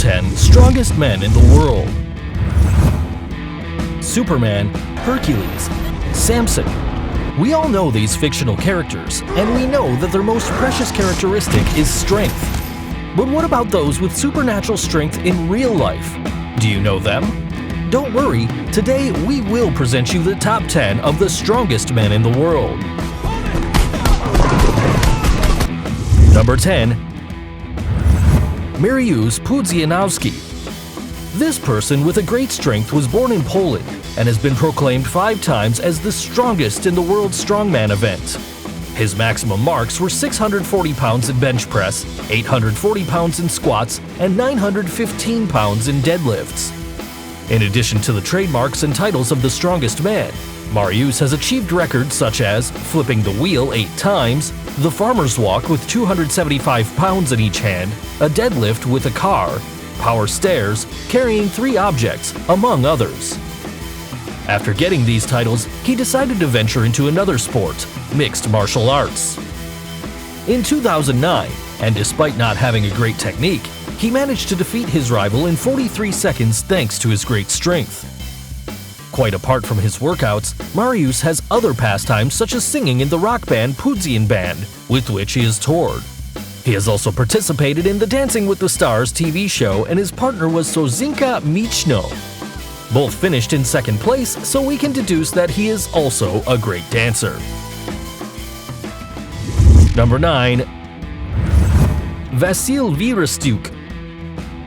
10 Strongest Men in the World. Superman, Hercules, Samson. We all know these fictional characters, and we know that their most precious characteristic is strength. But what about those with supernatural strength in real life? Do you know them? Don't worry, today we will present you the top 10 of the strongest men in the world. Number 10. Mariusz Pudzianowski. This person with a great strength was born in Poland and has been proclaimed 5 times as the strongest in the World Strongman event. His maximum marks were 640 pounds in bench press, 840 pounds in squats, and 915 pounds in deadlifts. In addition to the trademarks and titles of the strongest man, Mariusz has achieved records such as flipping the wheel 8 times, the farmer's walk with 275 pounds in each hand, a deadlift with a car, power stairs, carrying 3 objects, among others. After getting these titles, he decided to venture into another sport, mixed martial arts. In 2009, and despite not having a great technique, he managed to defeat his rival in 43 seconds thanks to his great strength. Quite apart from his workouts, Mariusz has other pastimes such as singing in the rock band Pudzian Band, with which he has toured. He has also participated in the Dancing with the Stars TV show, and his partner was Sozinka Michno. Both finished in second place, so we can deduce that he is also a great dancer. Number 9. Vasyl Vlasov.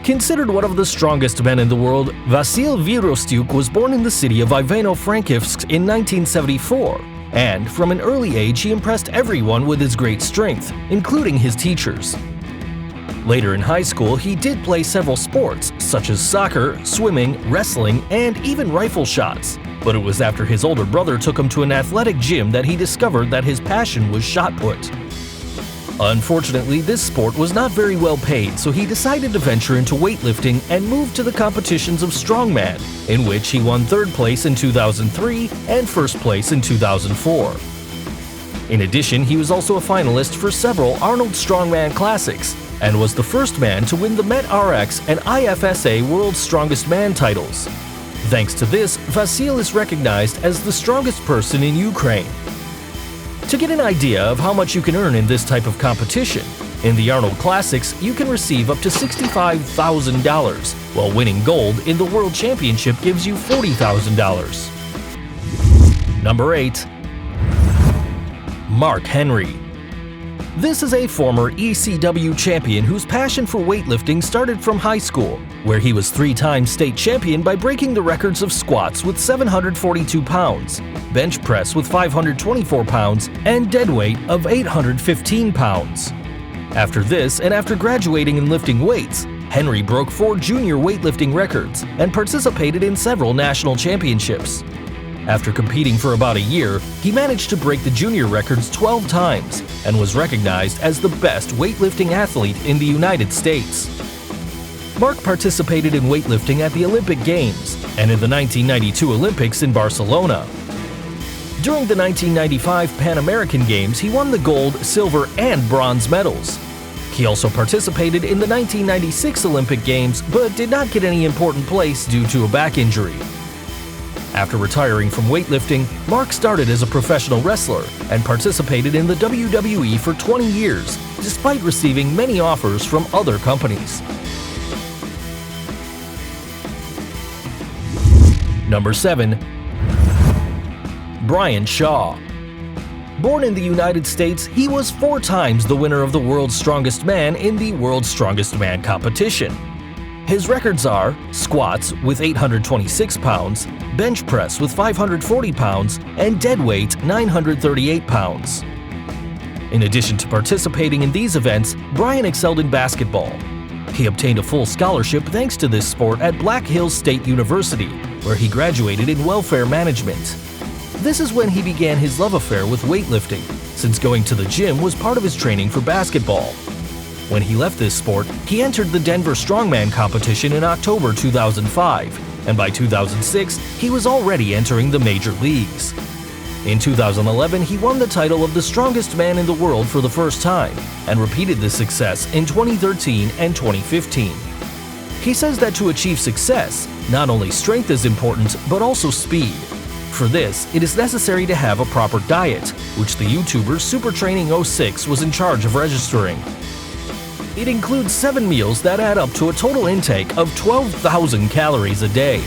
Considered one of the strongest men in the world, Vasyl Vlasov was born in the city of Ivano-Frankivsk in 1974, and from an early age he impressed everyone with his great strength, including his teachers. Later in high school, he did play several sports, such as soccer, swimming, wrestling, and even rifle shots, but it was after his older brother took him to an athletic gym that he discovered that his passion was shot put. Unfortunately, this sport was not very well paid, so he decided to venture into weightlifting and moved to the competitions of strongman, in which he won 3rd place in 2003 and 1st place in 2004. In addition, he was also a finalist for several Arnold Strongman Classics, and was the first man to win the Met RX and IFSA World's Strongest Man titles. Thanks to this, Vasyl is recognized as the strongest person in Ukraine. To get an idea of how much you can earn in this type of competition, in the Arnold Classics you can receive up to $65,000, while winning gold in the World Championship gives you $40,000. Number 8. Mark Henry. This is a former ECW champion whose passion for weightlifting started from high school, where he was 3-time state champion by breaking the records of squats with 742 pounds, bench press with 524 pounds, and deadweight of 815 pounds. After this, and after graduating in lifting weights, Henry broke 4 junior weightlifting records and participated in several national championships. After competing for about a year, he managed to break the junior records 12 times and was recognized as the best weightlifting athlete in the United States. Mark participated in weightlifting at the Olympic Games and in the 1992 Olympics in Barcelona. During the 1995 Pan American Games, he won the gold, silver, and bronze medals. He also participated in the 1996 Olympic Games but did not get any important place due to a back injury. After retiring from weightlifting, Mark started as a professional wrestler and participated in the WWE for 20 years, despite receiving many offers from other companies. Number 7. Brian Shaw. Born in the United States, he was 4 times the winner of the World's Strongest Man in the World's Strongest Man competition. His records are squats with 826 pounds, bench press with 540 pounds, and deadweight 938 pounds. In addition to participating in these events, Brian excelled in basketball. He obtained a full scholarship thanks to this sport at Black Hills State University, where he graduated in welfare management. This is when he began his love affair with weightlifting, since going to the gym was part of his training for basketball. When he left this sport, he entered the Denver Strongman competition in October 2005, and by 2006, he was already entering the major leagues. In 2011, he won the title of the strongest man in the world for the first time, and repeated this success in 2013 and 2015. He says that to achieve success, not only strength is important, but also speed. For this, it is necessary to have a proper diet, which the YouTuber SuperTraining06 was in charge of registering. It includes 7 meals that add up to a total intake of 12,000 calories a day.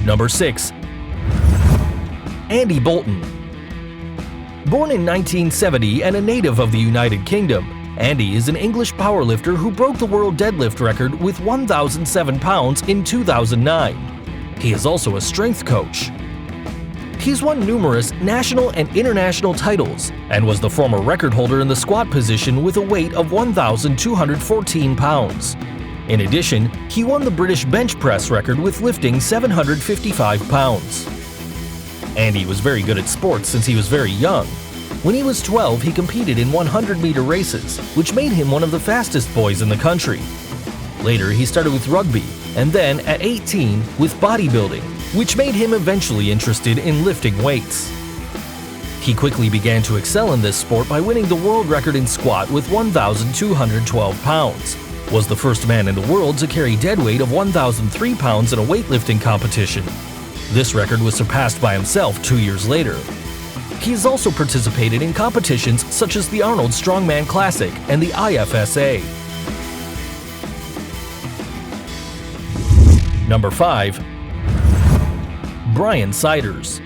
Number 6. Andi Bolton. Born in 1970 and a native of the United Kingdom, Andi is an English powerlifter who broke the world deadlift record with 1,007 pounds in 2009. He is also a strength coach. He's won numerous national and international titles and was the former record holder in the squat position with a weight of 1,214 pounds. In addition, he won the British bench press record with lifting 755 pounds. Andi was very good at sports since he was very young. When he was 12, he competed in 100-meter races, which made him one of the fastest boys in the country. Later, he started with rugby, and then, at 18, with bodybuilding, which made him eventually interested in lifting weights. He quickly began to excel in this sport by winning the world record in squat with 1,212 pounds, was the first man in the world to carry dead weight of 1,003 pounds in a weightlifting competition. This record was surpassed by himself 2 years later. He has also participated in competitions such as the Arnold Strongman Classic and the IFSA. Number 5. Brian Siders.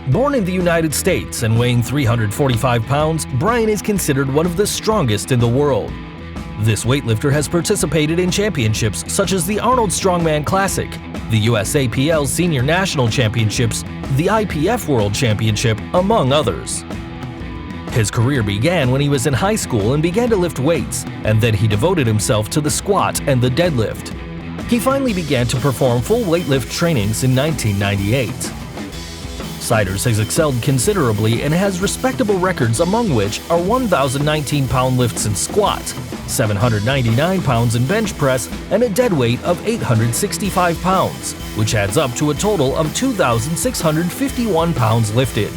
Born in the United States and weighing 345 pounds, Brian is considered one of the strongest in the world. This weightlifter has participated in championships such as the Arnold Strongman Classic, the USAPL Senior National Championships, the IPF World Championship, among others. His career began when he was in high school and began to lift weights, and then he devoted himself to the squat and the deadlift. He finally began to perform full weightlift trainings in 1998. Siders has excelled considerably and has respectable records, among which are 1,019-pound lifts in squat, 799 pounds in bench press, and a dead weight of 865 pounds, which adds up to a total of 2,651 pounds lifted.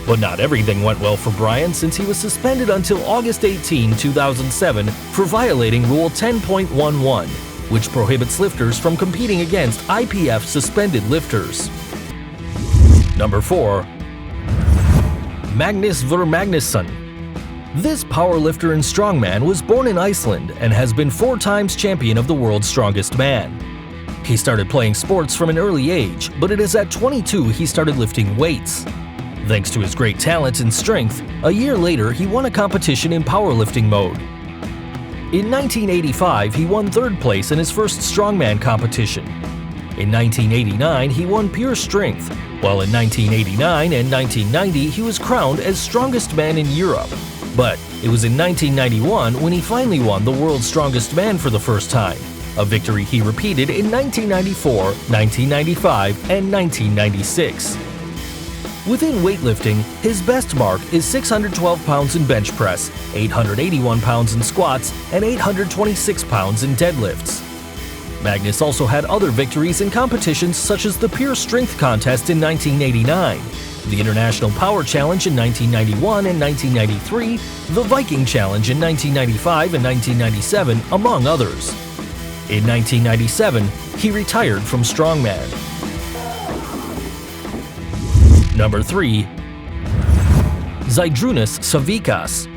But not everything went well for Brian, since he was suspended until August 18, 2007 for violating Rule 10.11, which prohibits lifters from competing against IPF suspended lifters. Number 4. Magnus Magnusson. This powerlifter and strongman was born in Iceland and has been 4 times champion of the world's strongest man. He started playing sports from an early age, but it is at 22 he started lifting weights. Thanks to his great talent and strength, a year later he won a competition in powerlifting mode. In 1985, he won 3rd place in his first strongman competition. In 1989, he won pure strength, while in 1989 and 1990 he was crowned as strongest man in Europe. But it was in 1991 when he finally won the world's strongest man for the first time, a victory he repeated in 1994, 1995, and 1996. Within weightlifting, his best mark is 612 pounds in bench press, 881 pounds in squats, and 826 pounds in deadlifts. Magnus also had other victories in competitions such as the Pure Strength Contest in 1989, the International Power Challenge in 1991 and 1993, the Viking Challenge in 1995 and 1997, among others. In 1997, he retired from strongman. Number 3. Zydrunas Savickas.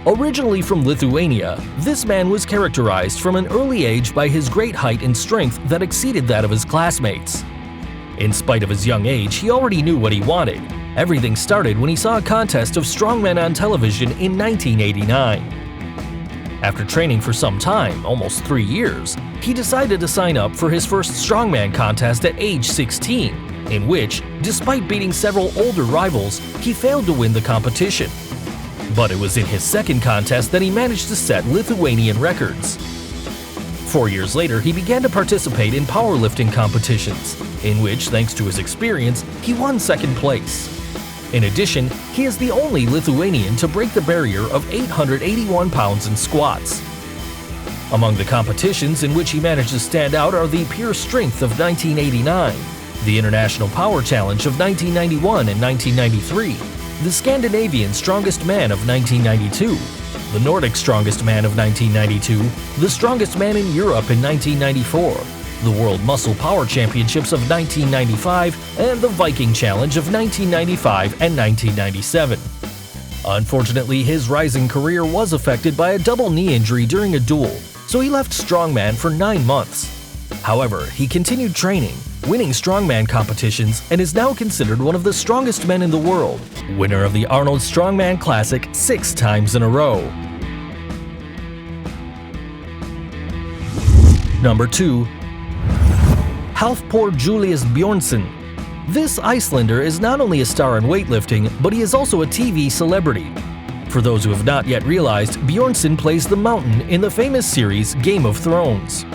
Originally from Lithuania, this man was characterized from an early age by his great height and strength that exceeded that of his classmates. In spite of his young age, he already knew what he wanted. Everything started when he saw a contest of strongmen on television in 1989. After training for some time, almost 3 years, he decided to sign up for his first strongman contest at age 16, in which, despite beating several older rivals, he failed to win the competition. But it was in his second contest that he managed to set Lithuanian records. 4 years later, he began to participate in powerlifting competitions, in which, thanks to his experience, he won 2nd place. In addition, he is the only Lithuanian to break the barrier of 881 pounds in squats. Among the competitions in which he managed to stand out are the Pure Strength of 1989, the International Power Challenge of 1991 and 1993, the Scandinavian Strongest Man of 1992, the Nordic Strongest Man of 1992, the Strongest Man in Europe in 1994, the World Muscle Power Championships of 1995, and the Viking Challenge of 1995 and 1997. Unfortunately, his rising career was affected by a double knee injury during a duel, so he left strongman for 9 months. However, he continued training, winning strongman competitions, and is now considered one of the strongest men in the world, winner of the Arnold Strongman Classic 6 times in a row. Number 2. Hafþór Julius Bjrnsen. This Icelander is not only a star in weightlifting, but he is also a TV celebrity. For those who have not yet realized, Björnsson plays the Mountain in the famous series Game of Thrones.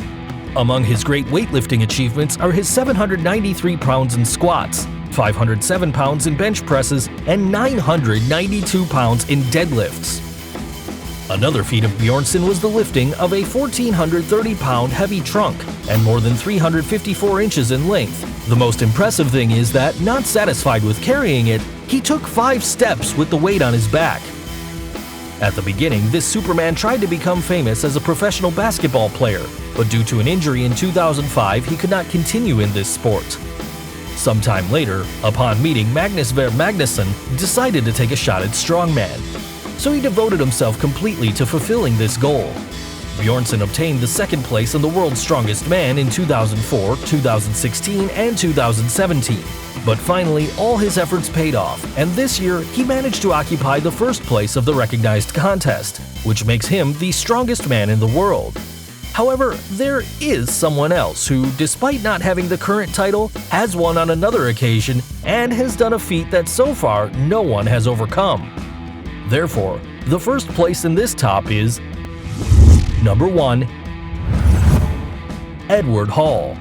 Among his great weightlifting achievements are his 793 pounds in squats, 507 pounds in bench presses, and 992 pounds in deadlifts. Another feat of Björnsson was the lifting of a 1,430-pound heavy trunk and more than 354 inches in length. The most impressive thing is that, not satisfied with carrying it, he took 5 steps with the weight on his back. At the beginning, this Superman tried to become famous as a professional basketball player, but due to an injury in 2005, he could not continue in this sport. Sometime later, upon meeting Magnus Magnusson, decided to take a shot at strongman. So he devoted himself completely to fulfilling this goal. Björnsson obtained the 2nd place in the World's Strongest Man in 2004, 2016, and 2017. But finally, all his efforts paid off, and this year he managed to occupy the 1st place of the recognized contest, which makes him the strongest man in the world. However, there is someone else who, despite not having the current title, has won on another occasion and has done a feat that so far no one has overcome. Therefore, the 1st place in this top is Number 1. Edward Hall.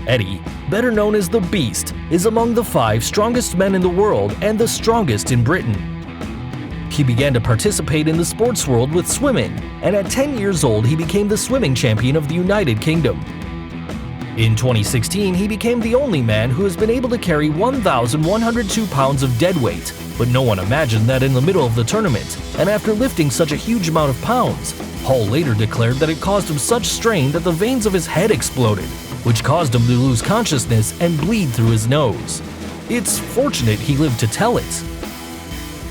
Eddie, better known as the Beast, is among the 5 strongest men in the world and the strongest in Britain. He began to participate in the sports world with swimming, and at 10 years old he became the swimming champion of the United Kingdom. In 2016, he became the only man who has been able to carry 1,102 pounds of dead weight, but no one imagined that in the middle of the tournament, and after lifting such a huge amount of pounds, Hall later declared that it caused him such strain that the veins of his head exploded, which caused him to lose consciousness and bleed through his nose. It's fortunate he lived to tell it.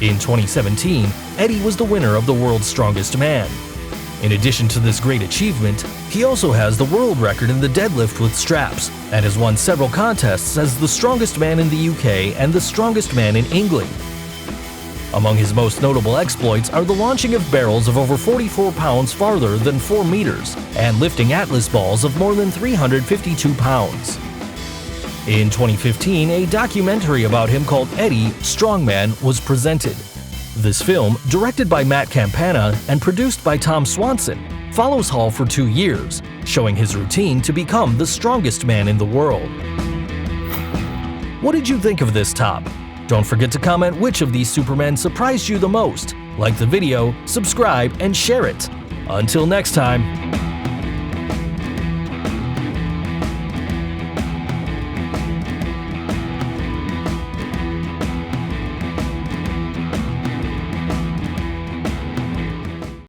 In 2017, Eddie was the winner of the World's Strongest Man. In addition to this great achievement, he also has the world record in the deadlift with straps and has won several contests as the strongest man in the UK and the strongest man in England. Among his most notable exploits are the launching of barrels of over 44 pounds farther than 4 meters and lifting Atlas balls of more than 352 pounds. In 2015, a documentary about him called Eddie, Strongman was presented. This film, directed by Matt Campana and produced by Tom Swanson, follows Hall for 2 years, showing his routine to become the strongest man in the world. What did you think of this top? Don't forget to comment which of these Supermen surprised you the most. Like the video, subscribe, and share it. Until next time.